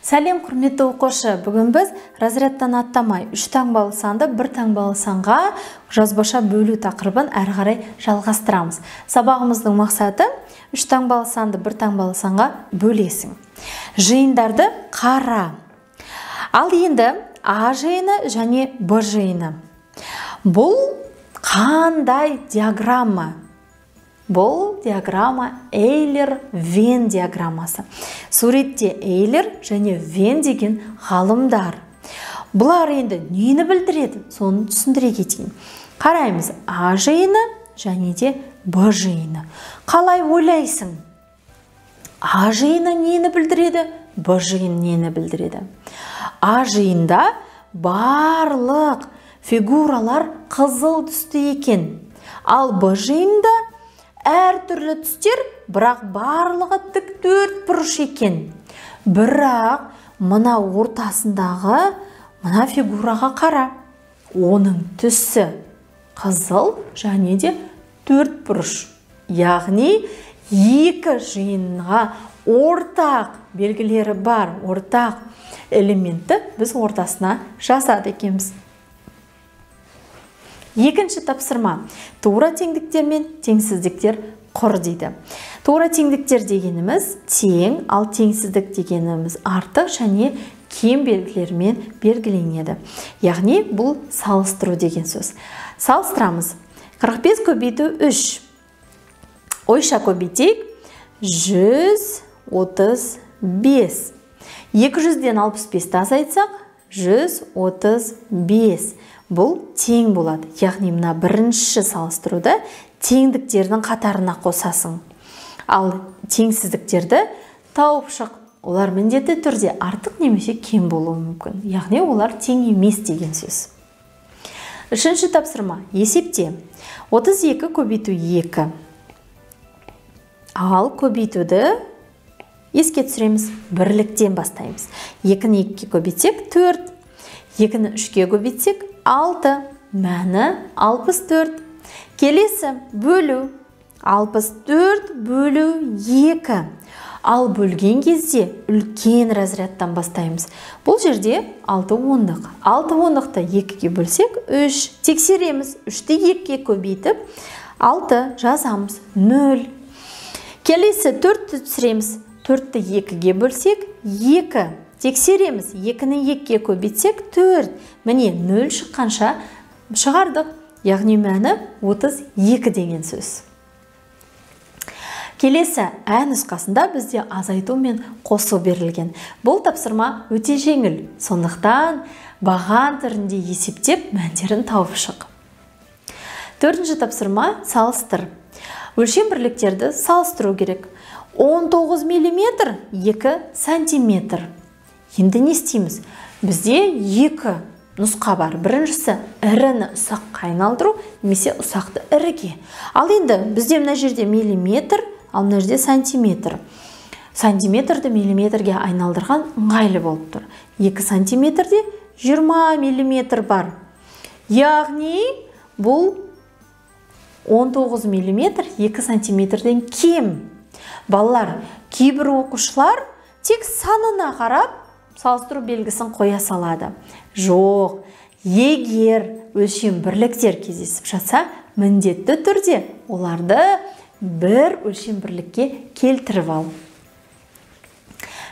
Сәлем құрметті оқушы, бүгін біз разрядтан аттамай 3 таңбалы санды 1 таңбалы санға жазбаша бөлу тақырыбын әрі қарай жалғастырамыз. Сабағымыздың мақсаты 3 таңбалы санды 1 таңбалы санға бөлесің. Жиындарды қара. Ал енді А жиыны және Б жиыны. Бұл қандай диаграмма? Бұл диаграмма Эйлер-Вен диаграммасы. Суретте Эйлер және Вен деген ғалымдар. Бұлар енді нені білдіреді? Соны түсіндіре кетейін. Қараймыз, А жиыны және де Б жиыны. Қалай ойлайсың? А жиыны нені білдіреді? Б жиыны нені білдіреді? А жиында барлық фигуралар қызыл түсті екен. Ал Б жиында әр түрлі түстер, бірақ барлығы тік төртбұрыш екен. Бірақ мына ортасындағы мына фигураға қара. Оның түсі қызыл және де төртбұрыш. Яғни екі жиынға ортақ белгілері бар, ортақ элементті біз ортасына жасады екенбіз. Екінші тапсырма. Тура теңдіктер мен теңсіздіктер құр дейді. Тура теңдіктер дегеніміз тең, ал теңсіздік дегеніміз артық және кем белгілермен белгіленеді. Яғни бұл салыстыру деген сөз. Салыстырамыз. 45 көбейту 3. Ойша көбейтейік. 135. 200-ден 65-ті азайтсақ, 135. Бұл тең болады. Яғни мына бірінші салыстыруды теңдіктердің қатарына қосасың. Ал теңсіздіктерді тауып шық. Олар міндетті түрде артық немесе кем болуы мүмкін. Яғни олар тең емес деген сөз. Үшінші тапсырма. Есепте. 32 көбейту 2. Ал көбейтуді еске түсіреміз. Бірліктен бастаймыз. 2-ні 2-ке көбейтсек 4. 2-ні 3-ке көбейтсек 6. Мәні 64. Келесі бөлу. 64 бөлу 2. Ал бөлген кезде үлкен разрядтан бастаймыз. Бұл жерде 6 ондық. 6 ондықты 2-ге бөлсек 3. Тексереміз. 3-ті 2-ге көбейтіп 6 жазамыз. 0. Келесі 4-ті түсіреміз. 4-ті 2-ге бөлсек 2. Тексереміз. 2-ні 2-ге көбейтсек 4. Міне 0 шыққанша шығардық. Яғни мәні 32 деген сөз. Келесі Ә нұсқасында бізде азайту мен қосу берілген. Бұл тапсырма өте жеңіл. Сондықтан баған түрінде есептеп мәндерін тауып шық. Төртінші тапсырма салыстыр. Өлшем бірліктерді салыстыру керек. 19 мм 2 сантиметр. Енді не істейміз? Бізде екі нұсқа бар. Біріншісі іріні ұсаққа айналдыру, немесе ұсақты іріге. Ал енді бізде мына жерде миллиметр, ал мына жерде сантиметр. Сантиметрді миллиметрге айналдырған ыңғайлы болып тұр. 2 сантиметрде 20 миллиметр бар. Яғни бұл 19 миллиметр 2 сантиметрден кем. Балалар, кейбір оқушылар тек санына қарап салыстыру белгісін қоя салады. Жоқ, егер өлшем бірліктер кездесіп жатса, міндетті түрде оларды бір өлшем бірлікке келтіріп ал.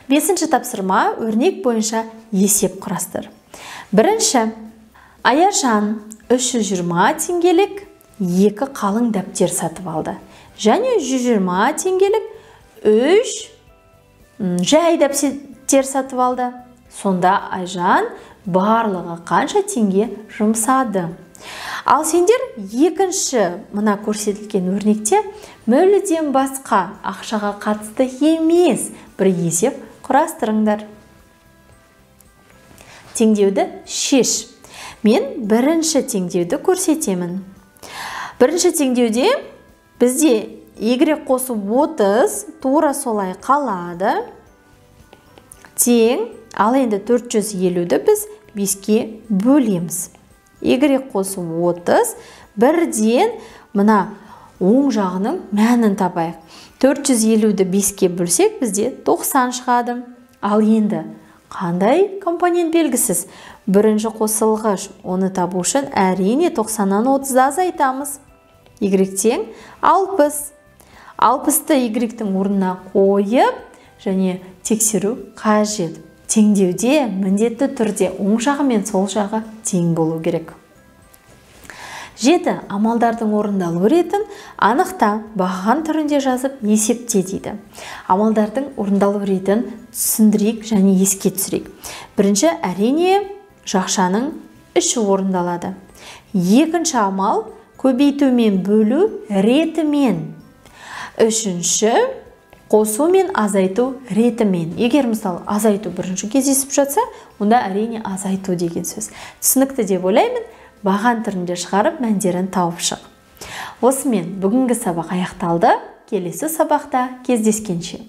Бесінші тапсырма өрнек бойынша есеп құрастыр. Бірінші, Аяжан 320 теңгелік 2 қалың дәптер сатып алды. Және 120 теңгелік 3 жай дәптер сатып алды. Сонда Айжан барлығы қанша теңге жұмсады? Ал сендер екінші мына көрсетілген өрнекте мүлдем басқа ақшаға қатысты емес бір есеп құрастырыңдар. Теңдеуді шеш. Мен бірінші теңдеуді көрсетемін. Бірінші теңдеуде бізде Y қосу 30 тура солай қалады. Тең, ал енді 450-ді біз 5-ке бөлеміз. Y қосу 30, бірден мына оң жағының мәнін табайық. 450-ді 5-ке бөлсек бізде 90 шығады. Ал енді Қандай компонент белгісіз? Бірінші қосылғыш. Оны табу үшін әрине 90-нан 30-ды азайтамыз. Y тең 60. 60-ты Y-тің орнына қойып, және тексеру қажет. Теңдеуде міндетті түрде оң жағы мен сол жағы тең болу керек. 7. Амалдардың орындалу ретін анықта, баған түрінде жазып есепте дейді. Амалдардың орындалу ретін түсіндірейік және еске түсірейік. Бірінші, әрине жақшаның үші орындалады. Екінші амал көбейту мен бөлу ретімен. Үшінші, қосу мен азайту ретімен. Егер мысалы азайту бірінші кездесіп жатса, онда әрине азайту деген сөз. Түсінікті деп ойлаймын. Баған түрінде шығарып мәндерін тауып шық. Осымен бүгінгі сабақ аяқталды. Келесі сабақта кездескенше.